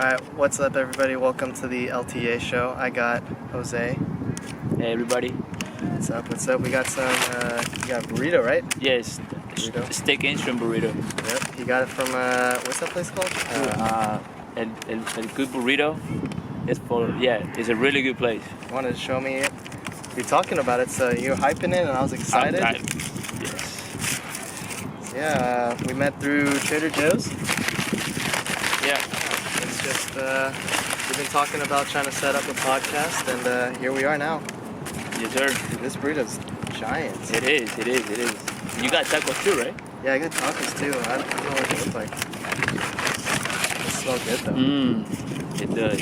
Alright, what's up everybody? Welcome to the LTA show. I got Jose. Hey everybody. What's up? What's up? We got some, you got burrito, right? Yes, Burrito. steak and shrimp burrito. Yep. You got it from, what's that place called? El Good Burrito. It's a really good place. Wanted to show me it. You're talking about it, so you're hyping it and I was excited. Yes. Yeah, we met through Trader Joe's. Yeah. It's just, we've been talking about trying to set up a podcast and here we are now. Yes, sir. Dude, this burrito's giant. It is. You got tacos too, right? Yeah, I got tacos too. I don't know what they look like. They smell good though. It does.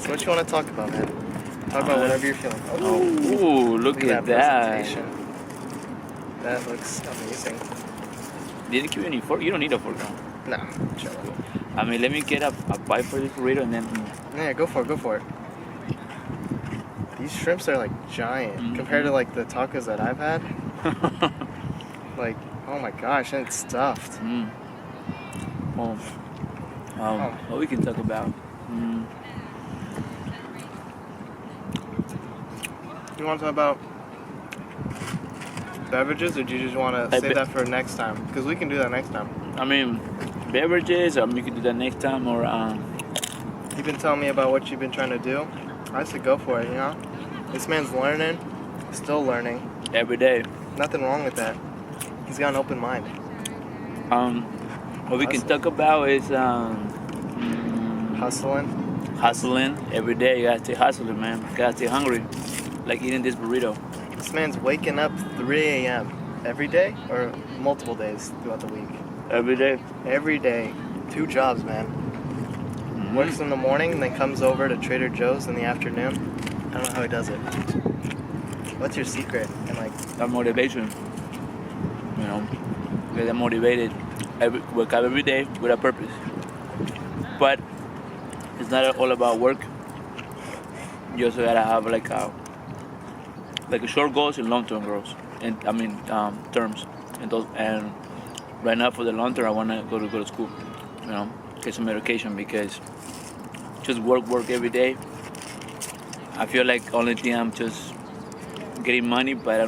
So what you want to talk about, man? Talk about whatever you're feeling. Ooh, look at that. presentation. That looks amazing. Didn't give you any fork? You don't need a fork now. No, chill. I mean, let me get a bite for this burrito and then... Yeah, go for it. These shrimps are like giant compared to like the tacos that I've had. Like, oh my gosh, and it's stuffed. What we can talk about? You want to talk about beverages, or do you just want to save that for next time? Because we can do that next time. I mean, beverages, you can do that next time, or You've been telling me about what you've been trying to do. I said go for it, you know? This man's learning, still learning. every day. Nothing wrong with that. He's got an open mind. What we can talk about is Hustling. every day. You gotta stay hustling, man. You gotta stay hungry, like eating this burrito. This man's waking up 3 a.m. every day or multiple days throughout the week? Every day. Every day. 2 jobs, man. Works in the morning, then comes over to Trader Joe's in the afternoon. I don't know how he does it. What's your secret? And like That motivation. You know, get them motivated. Wake up every day with a purpose. But it's not all about work. You also gotta have like a short goals and long-term goals, and terms. And right now for the long term, I wanna go to school. You know, get some education, because just work every day. I feel like only thing I'm just getting money, but I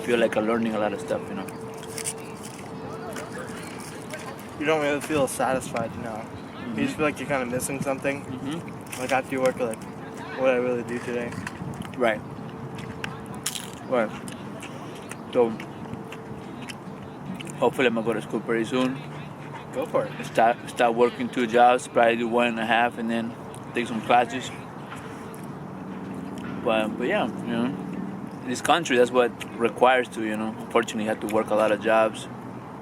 feel like I'm learning a lot of stuff. You know. you don't really feel satisfied, you know. You just feel like you're kind of missing something. Like after you work, you're like, what did I really do today? Right. So hopefully I'm gonna go to school pretty soon. Go for it. Start working 2 jobs, probably do 1.5, and then take some classes. But yeah, you know, in this country, that's what requires to, you know. Unfortunately, you have to work a lot of jobs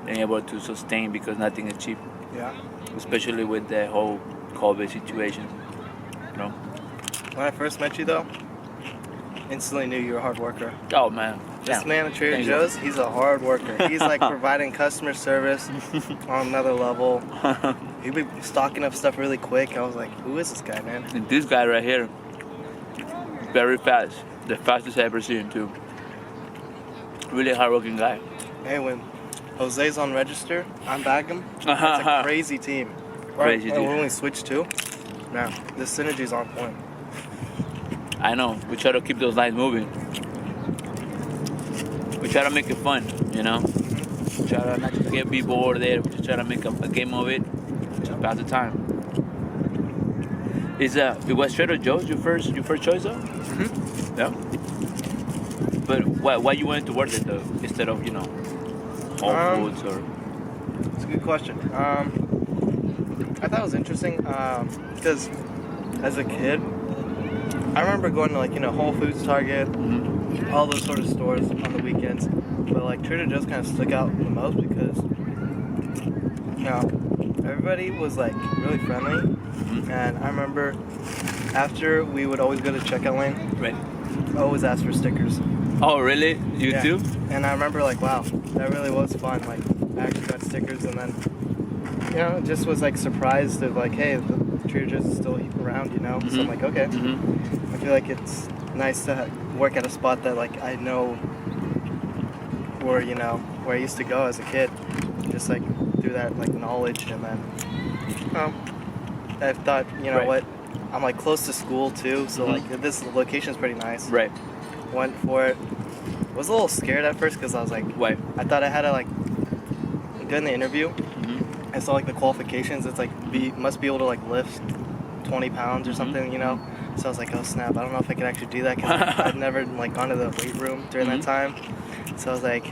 and able to sustain, because nothing is cheap. Yeah. Especially with the whole COVID situation, you know. When I first met you, though, instantly knew you were a hard worker. Oh man, This man at Trader Joe's, he's a hard worker. He's like providing customer service on another level. He'd be stocking up stuff really quick. I was like, who is this guy, man? And this guy right here, very fast, the fastest I ever seen too. Really hardworking guy. Hey, when Jose's on register, I'm bagging. It's a crazy team. Crazy team. When we switch too, man, the synergy's on point. I know. We try to keep those lines moving. We try to make it fun, you know. We try to not just get people over there. We just try to make a game of it to pass the time. It was Trader Joe's your first choice though? Yeah. But why you wanted to work there though, instead of, you know, Whole Foods or? It's a good question. I thought it was interesting because as a kid, I remember going to, like, you know, Whole Foods, Target, all those sort of stores on the weekends. But like Trader Joe's kind of stuck out the most because, you know, everybody was like really friendly. And I remember after we would always go to checkout lane, Right. I always ask for stickers. Oh really? You Yeah. too? And I remember like, wow, that really was fun. Like I actually got stickers, and then, you know, just was like surprised of like, hey, the Trader Joe's is still around, you know. So I'm like, okay. I feel like it's nice to work at a spot that like I know where, you know, where I used to go as a kid, just like through that like knowledge, and then I thought, you know Right. what, I'm like close to school too, so like this location is pretty nice. Right. Went for it. Was a little scared at first because I was like, Why? I thought I had to like during the interview. Mm-hmm. I saw like the qualifications. It's like must be able to like lift 20 pounds or something, you know. So I was like, oh snap! I don't know if I could actually do that because I'd never like gone to the weight room during that time. So I was like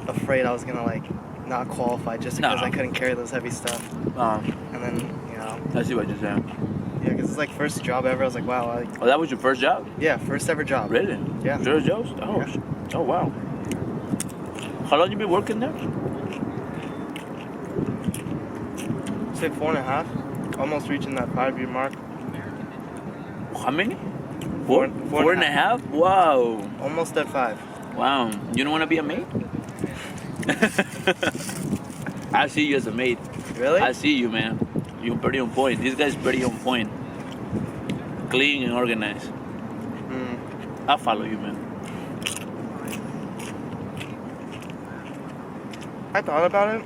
afraid I was gonna like not qualify just because No. I couldn't carry those heavy stuff. And then you know, I see what you're saying. yeah, because it's like first job ever. I was like, wow, like Oh, that was your first job? yeah, first ever job. Really? Yeah. First job? Oh, Yeah. oh wow. How long you been working there? Say 4.5, almost reaching that 5-year mark. How many? Four- Four four and and a a half? Wow. Almost at 5. Wow. You don't want to be a maid? I see you as a maid. Really? I see you, man. You're pretty on point. This guy's pretty on point. Clean and organized. Mm. I'll follow you, man. I thought about it.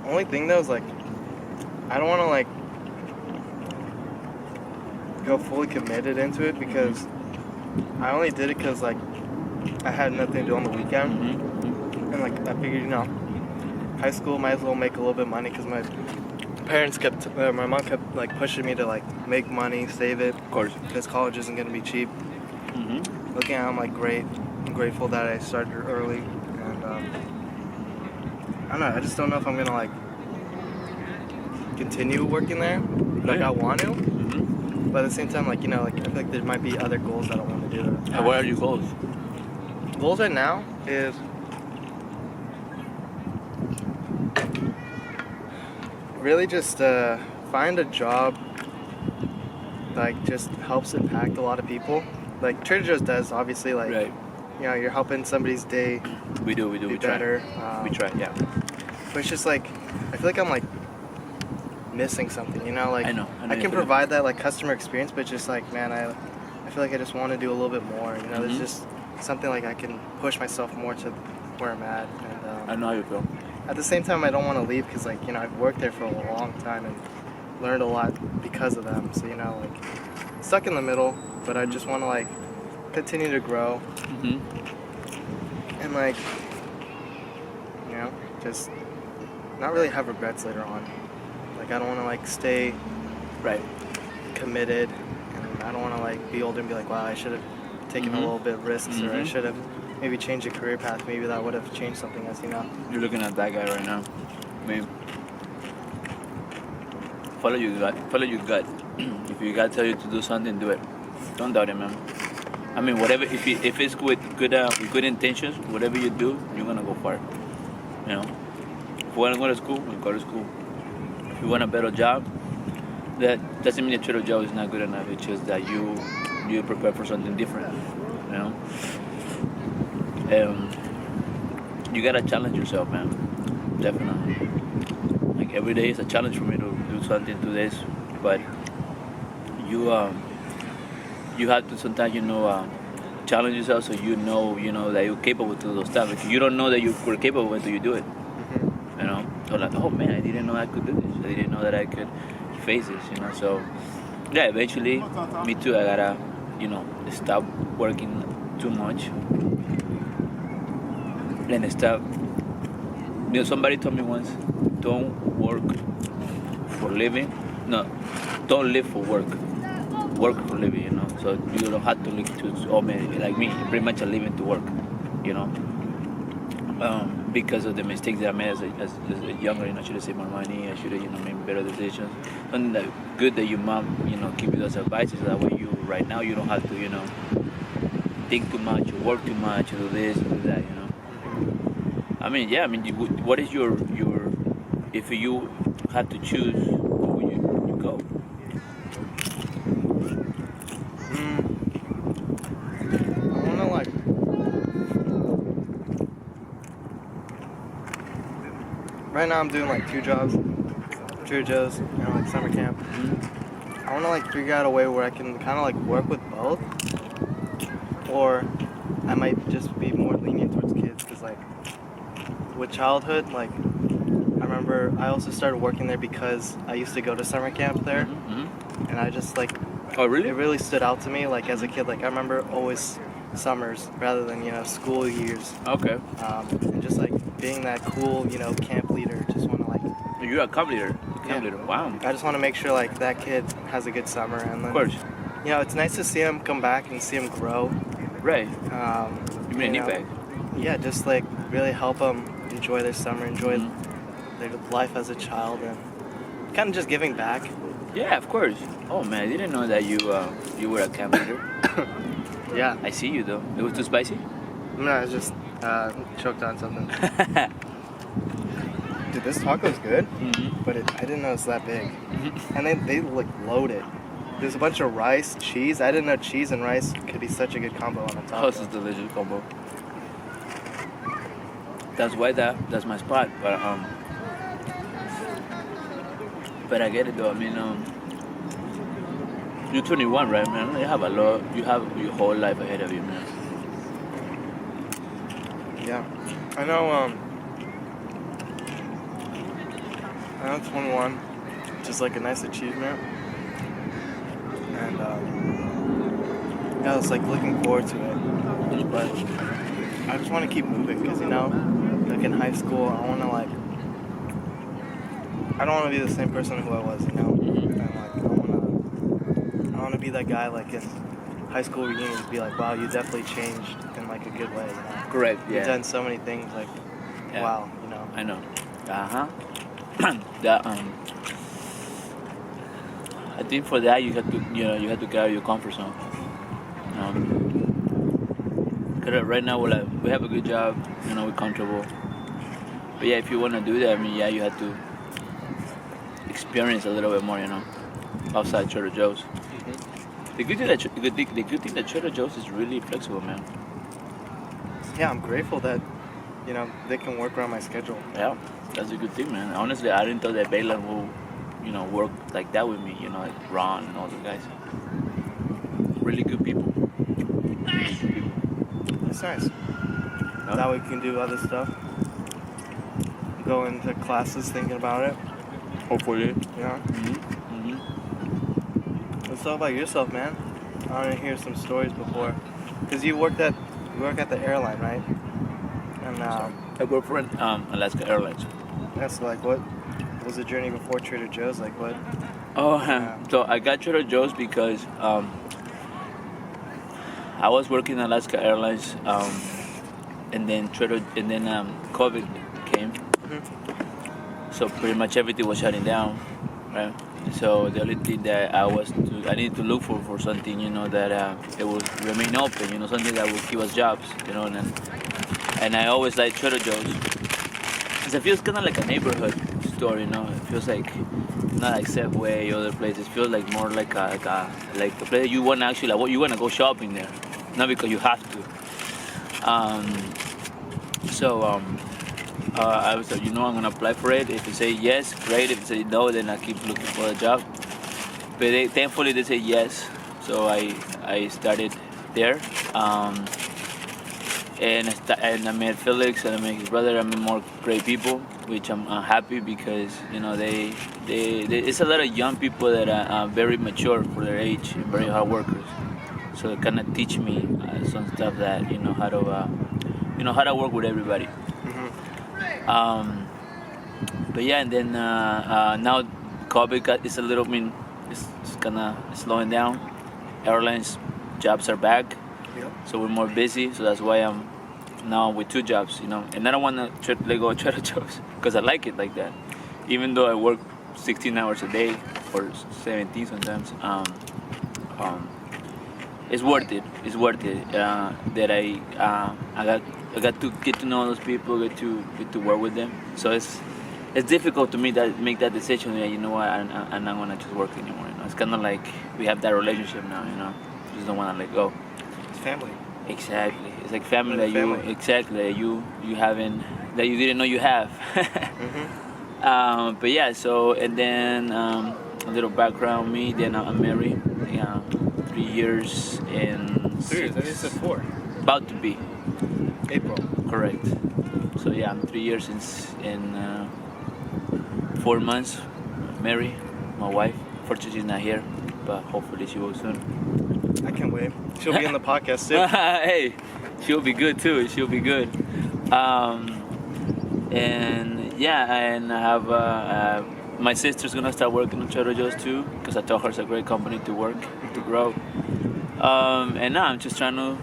Only thing though is like, I don't want to like go fully committed into it because I only did it because like I had nothing to do on the weekend, Mm-hmm. and like I figured, you know, high school might as well make a little bit of money because my mom kept like pushing me to like make money, save it, Of course. because college isn't gonna be cheap. Mm-hmm. Looking at it, I'm like I'm grateful that I started early, and I don't know, I just don't know if I'm gonna like continue working there like I want to, Mm-hmm. but at the same time, like, you know, like I feel like there might be other goals that I want to do. And what are your goals? Goals right now is really just find a job that like just helps impact a lot of people. Like Trader Joe's does, obviously, like Right. you know, you're helping somebody's day We do. be We try. better. We try. Yeah. But it's just like I feel like I'm like missing something, you know? Like I know I you can feel it. provide that like customer experience, but just like, man, I feel like I just want to do a little bit more. You know, Mhm. there's just something like I can push myself more to where I'm at. And I know how you feel. at the same time, I don't want to leave because like, you know, I've worked there for a long time and learned a lot because of them. So, you know, like stuck in the middle, but I just want to like continue to grow Mm-hmm. and like, you know, just not really have regrets later on. Like I don't want to like stay Right. committed, and I don't want to like be older and be like, wow, I should have taken a Mhm. little bit of risks, or I Mhm. should have maybe changed a career path. Maybe that would have changed something, as you know. You're looking at that guy right now. I mean, follow your gut. Follow your gut. If your gut tell you to do something, do it. Don't doubt it, man. I mean, whatever. If it's with good intentions, whatever you do, you're gonna go far. You know. If you wanna go to school, you go to school. If you want a better job, that doesn't mean that Trader Joe is not good enough. It's just that you prepare for something different. You know. You gotta challenge yourself, man. Definitely. Like every day is a challenge for me to do something to this, but you have to sometimes, you know, challenge yourself so you know that you're capable to do those stuff. If you don't know that you were capable until you do it, Mm-hmm. you know. So like, oh man, I didn't know I could do this. I didn't know that I could face this, you know. So yeah, eventually, me too. I gotta, you know, stop working too much and stop. You know, somebody told me once, don't work for living. No, don't live for work. Work for living, you know. So you don't have to look to, oh man, like me, pretty much a living to work, you know. Because of the mistakes that I made as a younger, you know, I should have saved more money. I should have, you know, made better decisions. Something that good that your mom, you know, give you those advices. That way, right now, you don't have to, you know, think too much or work too much or do this or do that, you know. I mean, yeah. I mean, what is your if you had to choose, where would you go? I want to like right now I'm doing like 2 jobs, Trader Joe's, you know, like summer camp. I want to like figure out a way where I can kind of like work with both, or I might just be more lenient towards kids because like with childhood, like I remember I also started working there because I used to go to summer camp there, Mm-hmm. and I just like Oh, really? it really stood out to me. Like as a kid, like I remember always summers rather than school years, Okay. and just like being that cool camp leader. Just want to like You're a camp leader. Yeah. Wow. I just want to make sure like that kid has a good summer, and then Of course. it's nice to see him come back and see him grow. Right. Um, You mean a know, knee bag? Yeah, just like really help them enjoy their summer, enjoy Mhm. their life as a child, and kind of just giving back. Yeah, of course. Oh man, I didn't know that you were a camp leader. Yeah, I see you though. It was too spicy. no, I just choked on something. Dude, this taco's good, Mm-hmm. but I didn't know it's that big. And they look loaded. There's a bunch of rice, cheese. I didn't know cheese and rice could be such a good combo on a Oh, taco. this is delicious combo. That's why that's my spot. But I get it though. I mean, you're 21, right, man? You have a lot. You have your whole life ahead of you, man. Yeah, I know. I know 21, just like a nice achievement, and yeah, I was like looking forward to it, but I just want to keep moving because like in high school, I want to like, I don't want to be the same person who I was, and like I want to be that guy like in high school reunions, be like, wow, you definitely changed in like a good way. Correct. You've done so many things, like, Yeah. wow, I know. That I think for that you have to you have to get out of your comfort zone. Cause right now we have a good job, we're comfortable. But yeah, if you want to do that, I mean, yeah, you have to experience a little bit more, outside Trader Joe's. The good thing that Trader Joe's is really flexible, man. Yeah, I'm grateful that they can work around my schedule. Yeah, that's a good thing, man. Honestly, I didn't thought that Balen will, work like that with me. Like Ron and all the guys. Really good people. It's nice. That way we can do other stuff. Go into classes thinking about it. Hopefully. Mm-hmm. Let's talk about yourself, man. I want to hear some stories before, because you work at the airline, right? And I work for Alaska Airlines. that's like what was the journey before Trader Joe's? Like what? Oh, so I got Trader Joe's because I was working at Alaska Airlines, and then COVID came. So pretty much everything was shutting down, right? So the only thing that I needed to look for something, that it would remain open, something that would give us jobs, and I always liked Trader Joe's. Because it feels kind of like a neighborhood store, It feels like not like Safeway or other places. It feels like more like a place you want to actually you want to go shopping there, not because you have to. I was like, I'm gonna apply for it. If they say yes, great. If they say no, then I keep looking for a job. But thankfully they say yes, so I started there. And I met Felix, and I met his brother. I met more great people, which I'm happy because they it's a lot of young people that are very mature for their age and very hard workers. So it kind of teach me some stuff that how to work with everybody. But yeah, and then now COVID is a little, it's kind of slowing down. Airlines jobs are back. Yep. So we're more busy, so that's why I'm now with two jobs, And I don't want to let go of Trader Joe's because I like it like that. Even though I work 16 hours a day or 17 sometimes, it's worth it. It's worth it that I got to get to know those people, get to work with them. So it's difficult to me that make that decision. That I'm not gonna just work anymore. It's kind of like we have that relationship now. Just don't want to let go. Family. Exactly. It's like family Like that family. you haven't, that you didn't know you have. But yeah, so, and then a little background, me, then I'm married. 3 years and 3 years. I think you said 4. about to be. April. Correct. So yeah, I'm 3 years in 4 months. Mary, my wife. Fortunately, she's not here, but hopefully she will soon. I can't wait. She'll be in the podcast too. Hey, she'll be good too. She'll be good. And yeah, and I have my sister's gonna start working on Trader Joe's too, because I told her it's a great company to work to grow. And now I'm just trying to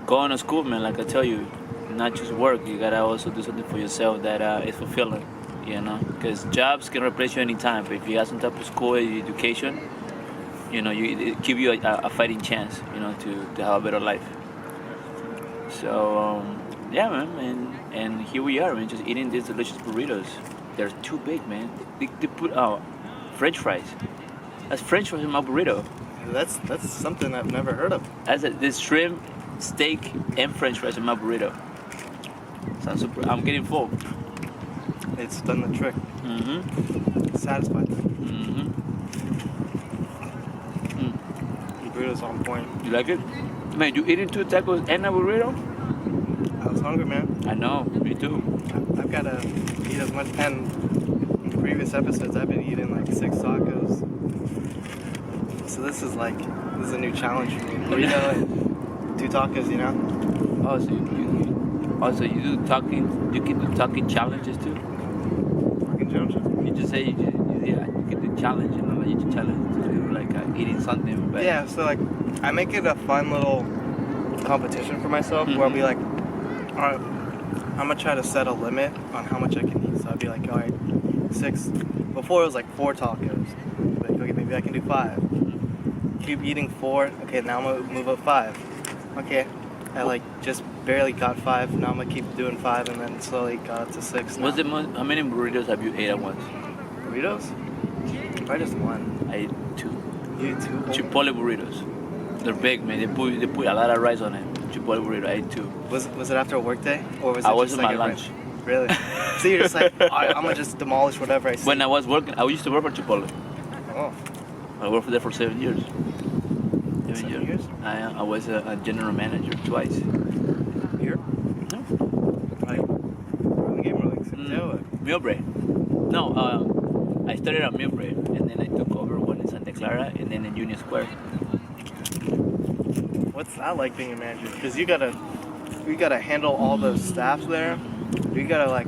go on to school, man. Like I tell you, not just work. You gotta also do something for yourself that is fulfilling. You know, because jobs can replace you anytime, but if you have some type of school education, you know, it give you a fighting chance, you know, to have a better life. So yeah, man, and here we are, man, just eating these delicious burritos. They're too big, man. They put French fries. That's French fries in my burrito. That's something I've never heard of. This shrimp, steak, and French fries in my burrito. Sounds super. I'm getting full. It's done the trick. Mm-hmm. Satisfied them. Mm-hmm. The burrito's on point. You like it? Man, you eating 2 tacos and a burrito? I was hungry, man. I know, me too. I've got to eat as much. And in previous episodes, I've been eating like 6 tacos. So this is a new challenge for me. Burrito and 2 tacos, you know? Oh, so you do talking? You can do talking challenges too? Fucking challenges. You just say you can do challenge, you know, like you challenge to do like eating something. But Yeah, so like I make it a fun little competition for myself where I'll be like, all right, I'm gonna try to set a limit on how much I can eat. So I'll be like, all right, 6. Before it was like 4 tacos. Like, okay, maybe I can do 5. Keep eating 4. Okay, now I'm gonna move up 5. Okay, I like just barely got 5. Now I'm gonna keep doing 5, and then slowly got up to 6. Now. How many burritos have you ate at once? Burritos? Probably just 1. I ate 2. You ate 2? Chipotle burritos. They're big, man. They put a lot of rice on it. Chipotle burrito. I ate 2. Was it after a work day, or was it I just was in like my a lunch. Really? So you're just like, all right, I'm gonna just demolish whatever I see. When I was working, I used to work for Chipotle. Oh, I worked for there for 7 years. 7 years? I was a general manager twice. Here? No. Like, the game or like Santiago? Millbrae. No, I started at Millbrae, and then I took over one in Santa Clara, and then in Union Square. What's that like being a manager? Because you gotta handle all those staff there. You gotta like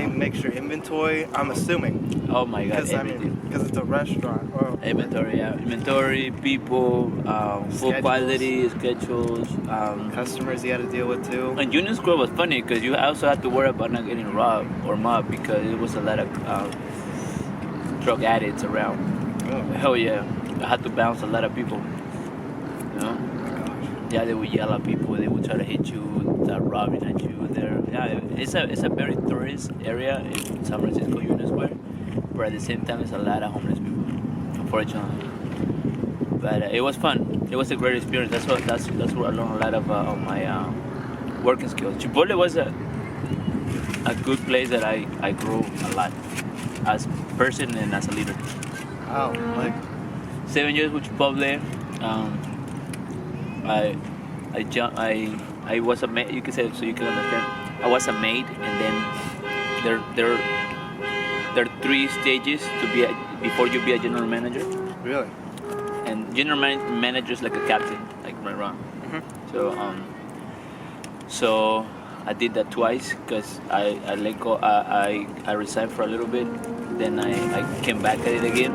make sure inventory. I'm assuming. Oh my God, Because everything. because it's a restaurant. Or, Inventory, yeah. Inventory, people, food Schedules. quality, schedules. customers you gotta deal with too. And Union Square was funny because you also had to worry about not getting robbed or mobbed because it was a lot of drug addicts around. Oh, Hell yeah. I had to bounce a lot of people. You know? Yeah, they would yell at people. They would try to hit you, start robbing at you there. Yeah, it's a very tourist area in San Francisco, Union Square. But at the same time, there's a lot of homeless people, unfortunately. But it was fun. It was a great experience. That's where I learned a lot of my working skills. Chipotle was a good place that I grew a lot as a person and as a leader. wow. Like 7 years with Chipotle. I was a maid. You can say so you can understand. I was a maid, and then there are 3 stages to be before you be a general manager. really? And general manager is like a captain, like right around. So I did that twice because I let go. I resigned for a little bit, then I came back at it again.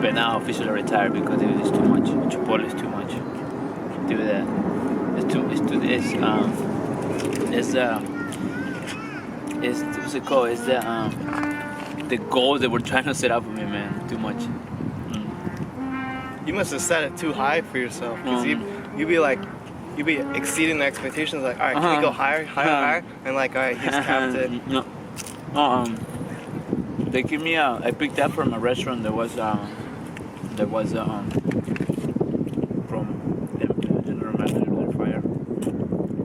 But now I officially retired because it was too much. Chipotle is too much. Do that. It's what's it called? It's the goals that we're trying to set up for me, man. Too much. You must have set it too high for yourself. Because you'd be exceeding the expectations. Like, all right, can we go higher? And like, all right, he's captain. No. They give me I picked up from a restaurant that was from the general manager there fire.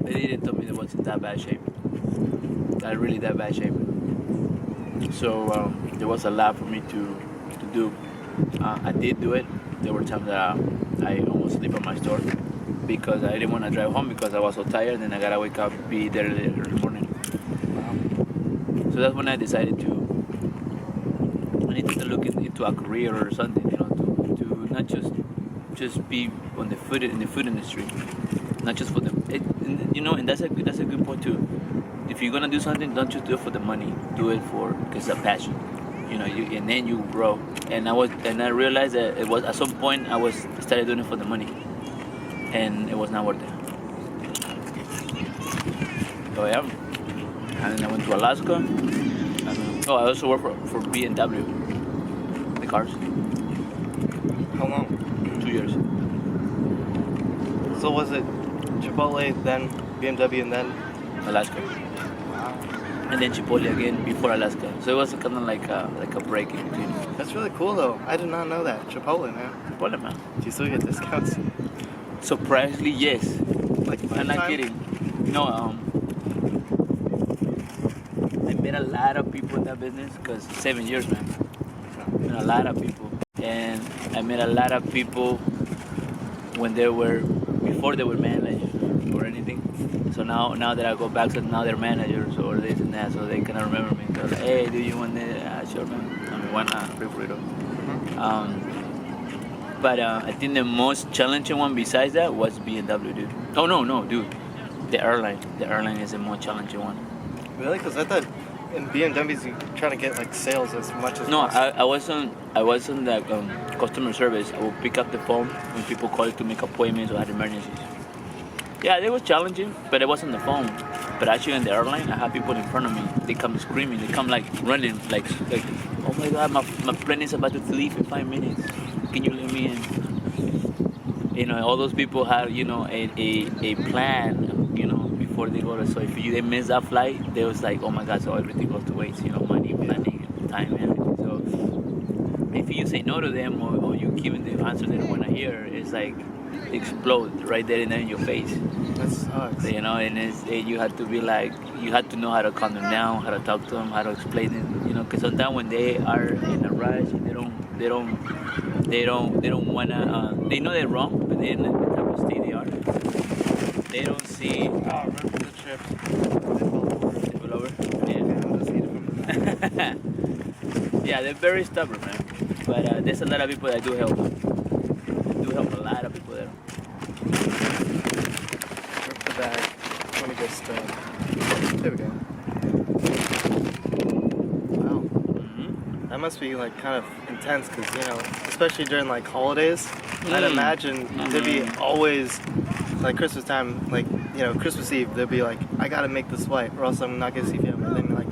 They didn't tell me it was in that bad shape. Not really that bad shape. So there was a lot for me to do. I did do it. There were times that I almost sleep at my store. because I didn't want to drive home because I was so tired, and I gotta wake up, be there early in the morning. So that's when I decided I need to look into a career or something, to not just be on the food in the food industry, not just for the and that's a good point too. If you're gonna do something, don't just do it for the money. Do it for because it's a passion, and then you grow. And I realized that it was at some point I started doing it for the money, and it was not worth it. So yeah, and then I went to Alaska. I also worked for BMW, the cars. How long? 2 years. So was it Chipotle, then BMW, and then Alaska, wow. and then Chipotle again before Alaska. So it was kind of like a break in between. That's really cool though. I did not know that. Chipotle, man. Chipotle, man. Do you still get discounts? Surprisingly, yes. Like I'm not lifetime? kidding. No, I met a lot of people in that business because 7 years, man. I met a lot of people, and I met a lot of people when before they were managers or anything. So now that I go back, so now they're managers or this and that, so they kind of remember me. They're like, hey, do you want this? Sure, man. I mean, why not? Free burrito. But I think the most challenging one besides that was BMW, dude. Oh, no, dude. The airline. The airline is the most challenging one. Really? Because I thought in BMWs you trying to get like sales as much as No, possible. I wasn't like customer service. I would pick up the phone when people called to make appointments or had emergencies. Yeah, it was challenging, but it wasn't the phone. But actually in the airline, I had people in front of me. They come screaming. They come like running, like oh my God, my plane is about to leave in 5 minutes. Can you let me in? All those people have a plan. Before they go to. So if they miss that flight, they was like, oh my God, so everything goes to waste. Money, planning, time, everything. So if you say no to them or you give them the answer they don't want to hear, it's like explode right there and then in your face. That sucks. And you have to be like, you have to know how to calm them down, how to talk to them, how to explain it. Because sometimes when they are in a rush, they don't wanna. They know they're wrong, but then the type of state they are, they don't see. Oh, remember the trip? They fell over. Yeah. I'm just eating from Yeah, they're very stubborn, man. But there's a lot of people that do help. Do help a lot of people there. Rip the bag. Let me just. There we go. Wow. Mm-hmm. That must be like kind of intense because especially during like holidays, I'd imagine there'd be always like Christmas time, like Christmas Eve, they'd be like, I gotta make this flight or else I'm not gonna see family. And then be like,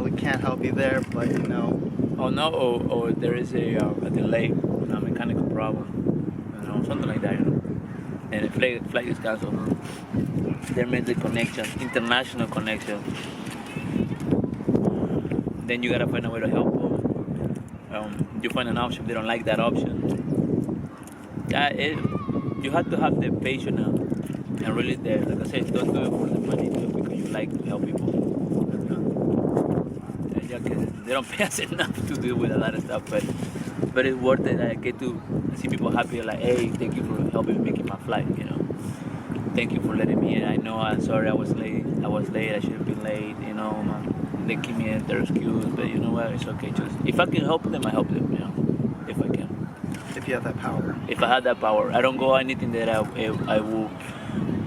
we can't help you there, but Oh no, or there is a delay, a mechanical problem, something like that, and the flight is cancelled. They made the connection, international connection. Then you gotta find a way to help them. You find an option, they don't like that option. You have to have the patience now, and really, like I said, don't do it for the money, do it because you like to help people. They don't pay us enough to deal with a lot of stuff, but it's worth it. I get to see people happy, like, hey, thank you for helping me making my flight. Thank you for letting me in. I know I'm sorry I was late. I should have been late. They give me their excuse, but you know what? It's okay. Just if I can help them, I help them. If I can. if you have that power. If I had that power, I don't go anything that I will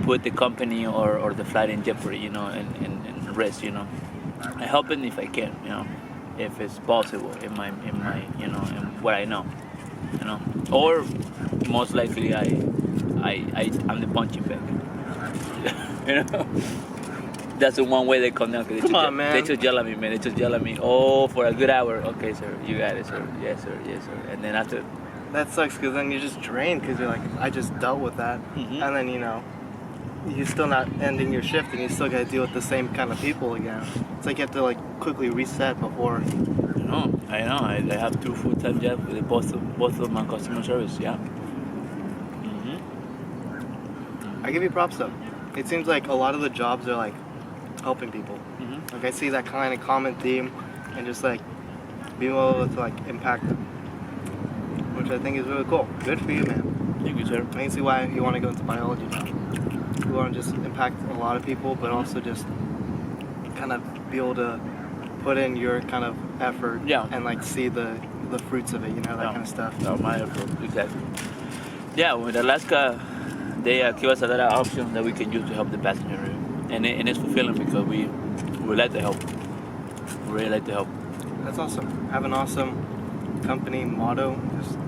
put the company or the flight in jeopardy. And risk. I help them if I can. If it's possible in my in what I know. Or most likely I'm the punching bag. That's the one way they come down. Come on, man. They just yell at me, man. They just yell at me. Oh, for a good hour. Okay, sir. You got it, sir. Yes, sir. Yes, sir. And then after. That sucks because then you're just drained because you're like, I just dealt with that. Mm-hmm. And then, you're still not ending your shift and you still got to deal with the same kind of people again. It's like you have to quickly reset before. I know. I have 2 full-time jobs with both of my customer service, yeah. Mm-hmm. I give you props though. It seems like a lot of the jobs are helping people. Mm-hmm. I see that kind of common theme and just being able to impact them, which I think is really cool. Good for you, man. Thank you, sir. I can see why you want to go into biology now. You want to just impact a lot of people, but also just kind of be able to put in your kind of effort Yeah. and like see the fruits of it, that kind of stuff. No, my effort, exactly. Yeah, with Alaska, they give us a lot of options that we can use to help the passenger, and it's fulfilling because we like to help. We really like to help. That's awesome. Have an awesome company motto. Just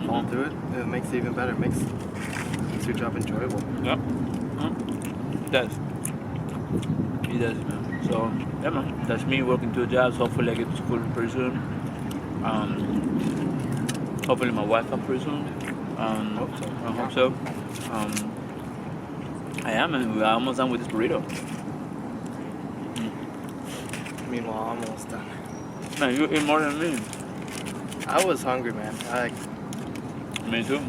follow through it. It makes it even better. It makes your job enjoyable. Yeah. It does. It does, man. So, yeah, man. That's me working 2 jobs. Hopefully I get to school pretty soon. Hopefully my wife comes pretty soon. Hope so. I hope so. I am, and we're almost done with this burrito. Meanwhile, I'm almost done. Man, you eat more than me. I was hungry, man. Me too.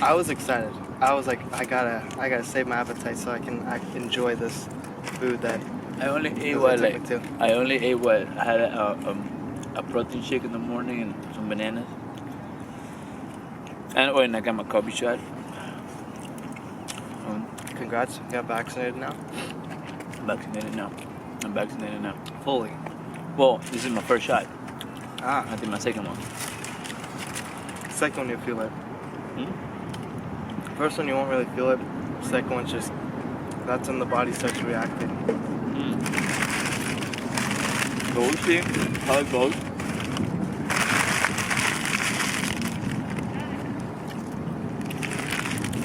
I was excited. I was like, I gotta save my appetite so I can enjoy this food that I only ate I what, took like, me to. I only ate what? I had a protein shake in the morning and some bananas. And I got my coffee shot. Congrats, you got vaccinated now? I'm vaccinated now. Fully. Well, this is my first shot. Ah, I think my second one. second one you feel it. Hmm? First one you won't really feel it. Second one's just, that's when the body starts reacting. So we'll see how it goes.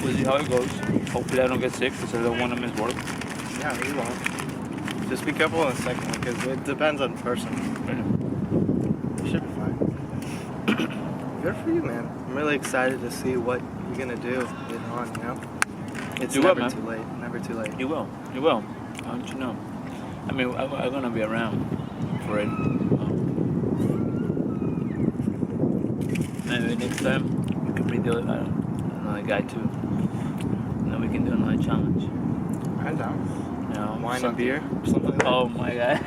We'll see how it goes. Hopefully I don't get sick because I don't want to miss work. Yeah, you won't. Just be careful on the second one because it depends on the person. You should be fine. Good for you, man. I'm really excited to see what you're gonna do later on, It's You will, never man. too late. Never too late. You will. Why don't you know? I mean, I'm gonna be around for it. Maybe next time we can bring another guy too. And then we can do another challenge. I'm down. Wine and something- beer, something like that. Oh my god.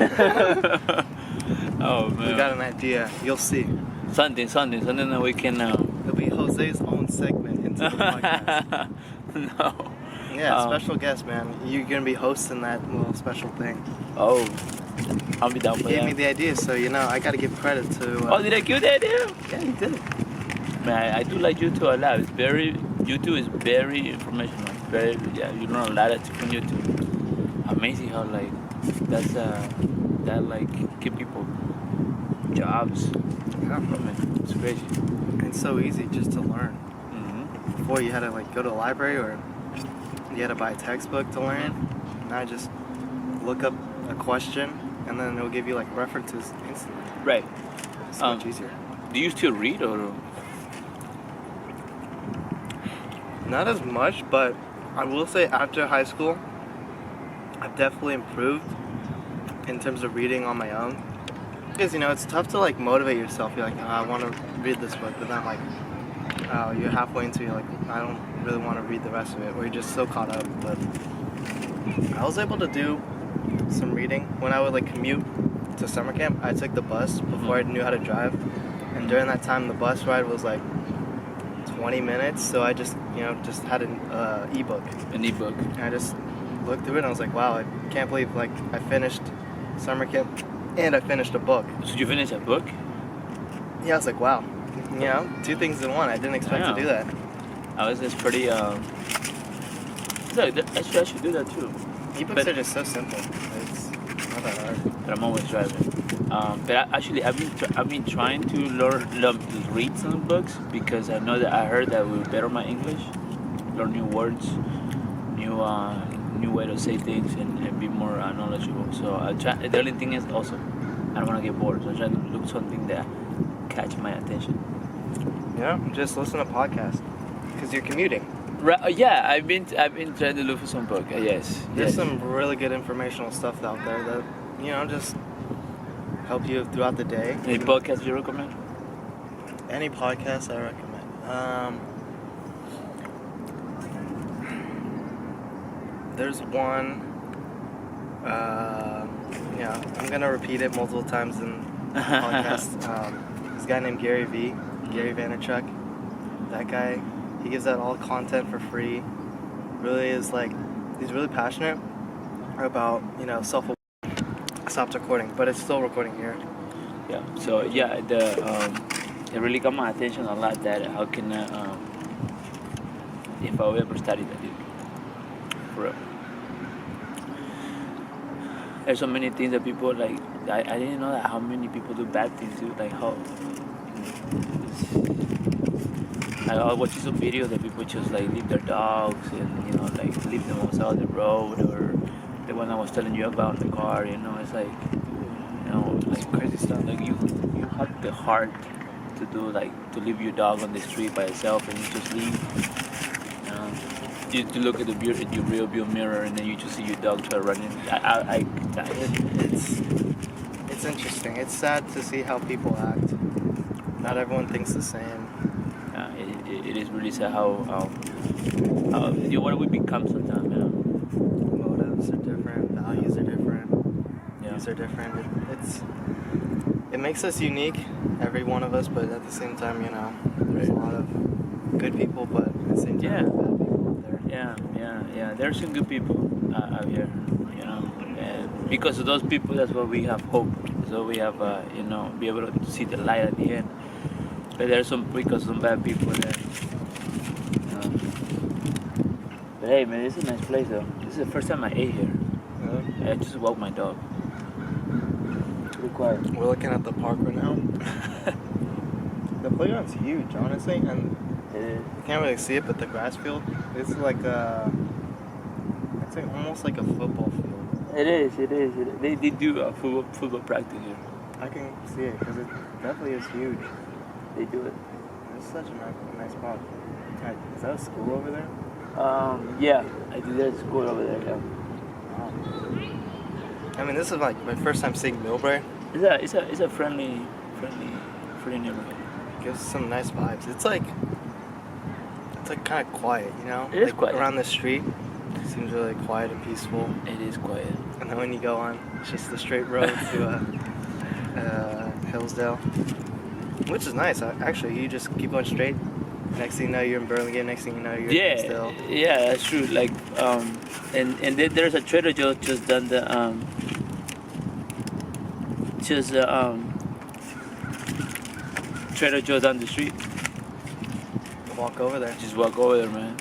Oh man. We got an idea. You'll see. Something that we can. It'll be Jose's own segment into the podcast. No. Yeah, special guest, man. You're gonna be hosting that little special thing. Oh, I'll be down You for gave that. me the idea, so I gotta give credit to. Oh, did I give you the idea? Yeah, you did. Man, I do like YouTube a lot. YouTube is very informational. You learn a lot from YouTube. Amazing how that give people jobs. Yeah. I mean, it's crazy. It's so easy just to learn. Mm-hmm. Before you had to go to the library or you had to buy a textbook to learn. Now just look up a question and then it'll give you references instantly. Right. It's so much easier. Do you still read or? Not as much, but I will say after high school, I've definitely improved in terms of reading on my own. Because, it's tough to motivate yourself. You're like, oh, I want to read this book, but then oh, you're halfway into it, you're like, I don't really want to read the rest of it, or you're just so caught up. But I was able to do some reading when I would commute to summer camp. I took the bus before I knew how to drive, and during that time the bus ride was 20 minutes, so I just had an ebook. An ebook. And I just looked through it and I was like, wow, I can't believe I finished summer camp and I finished a book. So you finished a book? Yeah, I was like, wow, 2 things in one. I didn't expect to do that. It's pretty. Actually, I should do that too. Ebooks are just so simple. It's not that hard. But I'm always driving. I've been trying to read some books because I heard that will better my English, learn new words, new way to say things, and be more knowledgeable. So the only thing is also I don't want to get bored, so I try to look something that catch my attention. Yeah, just listen to podcasts because you're commuting. Right? Yeah, I've been trying to look for some book. Yes. There's some really good informational stuff out there that just help you throughout the day. Any podcast you recommend? Any podcast I recommend. There's one. I'm gonna repeat it multiple times in the podcast. This guy named Gary Vaynerchuk. that guy, he gives out all content for free. Really is like, he's really passionate about, you know, self. Stopped recording, but it's still recording here. Yeah. So yeah, it really got my attention a lot. That how can if I would ever study that, dude, for real. There's so many things that people like. I didn't know that how many people do bad things, dude. Like how. I was watching some videos that people just like leave their dogs and, you know, like leave them on the side of the road, or the one I was telling you about in the car. You know, it's like, you know, like crazy stuff. Like you have the heart to do, like, to leave your dog on the street by itself and you just leave. You know, you look at your rear view mirror and then you just see your dog try running. It's interesting. It's sad to see how people act. Not everyone thinks the same. It is really sad how what we become sometimes. You know? Motives are different. Values are different. Yeah. Views are different. It makes us unique, every one of us. But at the same time, you know, there's a lot of good people, but at the same time, Yeah. bad people out there. Yeah. There's some good people out here, you know, and because of those people, that's why we have hope. So we have, you know, be able to see the light at the end. But there's some bad people there. But hey, man, this is a nice place though. This is the first time I ate here. I just walked my dog. Pretty quiet. We're looking at the park right now. The playground's huge, honestly, and you can't really see it, but the grass field, it's like it's like almost like a football field. It is. They do a football practice here. I can see it because it definitely is huge. They do it. It's such a nice spot. Is that a school over there? Yeah, I think there's a school over there. Yeah. Wow. I mean, this is like my first time seeing Millbrae. It's a friendly neighborhood. Gives some nice vibes. It's like kind of quiet, you know. It is like quiet. Around the street, it seems really quiet and peaceful. It is quiet. And then when you go on, it's just the straight road to Hillsdale, which is nice. Actually, you just keep going straight. Next thing you know, you're in Burlingame. Next thing you know, you're in Hillsdale. Yeah, that's true. Like, and then there's a Trader Joe's just done the Trader Joe's down the street. Walk over there. Just walk over there, man.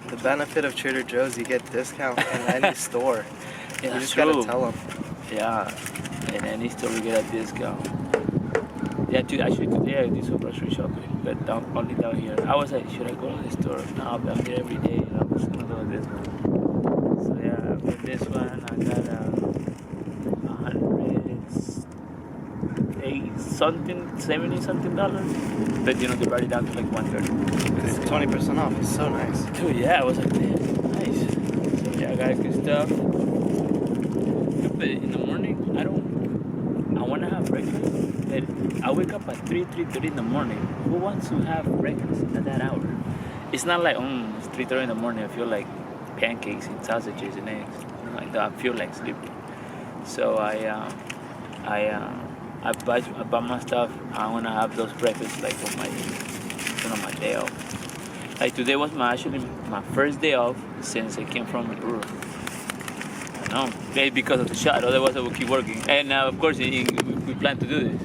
The benefit of Trader Joe's, you get discount in any store. Yeah, You just true. gotta tell them. Yeah, in any store we get a discount. Yeah, actually today I did some grocery shopping, but only down here. I was like, should I go to the store? No, I'm here every day, and I'm just gonna go to this one. So yeah, with this one I got $70 something. But you know they brought it down to like $130. It's 20% off. It's so nice. Dude, yeah, I was like, damn, nice. So yeah, I got good stuff. But in the morning, I want to have breakfast. But I wake up at 3:30 in the morning. Who wants to have breakfast at that hour? It's not like, it's 3:30 in the morning. I feel like pancakes and sausages and eggs. Like that. I feel like sleeping. So I buy my stuff. I want to have those breakfasts like on my day off. Like today was my first day off since I came from Peru. No, maybe because of the shot. Otherwise, I would keep working. And of course, we plan to do this.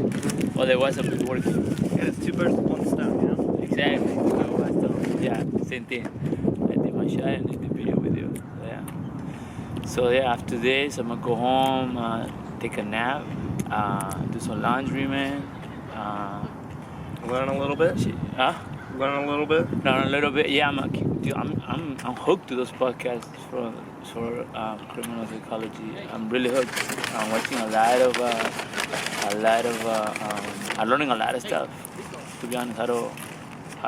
Otherwise, I would be working. Yeah, it's 2 birds with 1 stone, you know? Exactly. So, yeah, same thing. I did my shot and did the video with you. So yeah, after this, I'm gonna go home, take a nap, do some laundry, man. Learn a little bit. Learn a little bit. Learn a little bit. Yeah, I'm hooked to those podcasts for criminal psychology. I'm really hooked. I'm watching I'm learning a lot of stuff. To be honest, how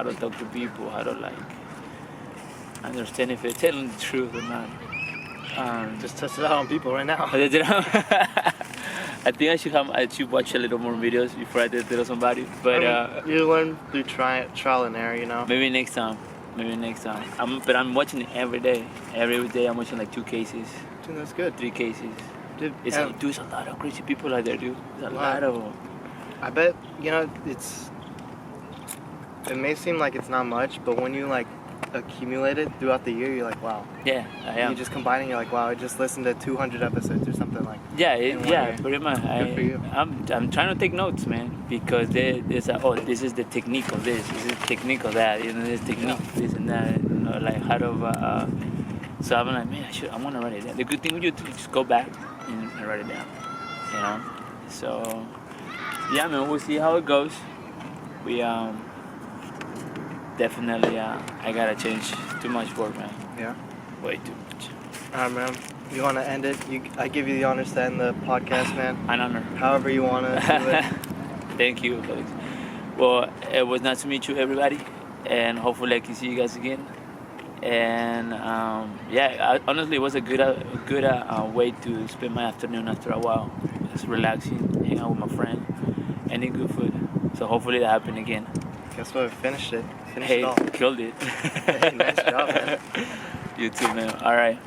to talk to people, how to like understand if they're telling the truth or not. Just test it out on people right now. I think I should watch a little more videos before I tell somebody. But you learn through trial and error, you know. Maybe next time. But I'm watching it every day. Every day I'm watching like 2 cases. Dude, that's good. 3 cases. Dude, It's a lot of crazy people out there, dude. There's a lot of them. I bet, you know, it's it may seem like it's not much, but when you like accumulate it throughout the year, you're like, wow. Yeah, I am. You just combine it, you're like, wow, I just listened to 200 episodes or something like. Yeah, in one yeah, year. pretty much. Good for you. I'm trying to take notes, man, because there's this is the technique of this is the technique of that, this technique, this and that, like how to. So I'm like, man, I want to write it down. The good thing with you to just go back and write it down, So, yeah, man, we'll see how it goes. We definitely I gotta change too much work, man. Yeah. Way too much. Alright, man. You want to end it? I give you the honors to end the podcast, man. An honor. However you want to do it. Thank you, Felix. Well, it was nice to meet you, everybody, and hopefully I can see you guys again. And honestly, it was a good way to spend my afternoon after a while. Just relaxing, hang out with my friend, and eat good food. So hopefully that happen again. Guess what? Finished it. Finished Hey, it all. killed it. Hey, nice job, man. You too, man. All right.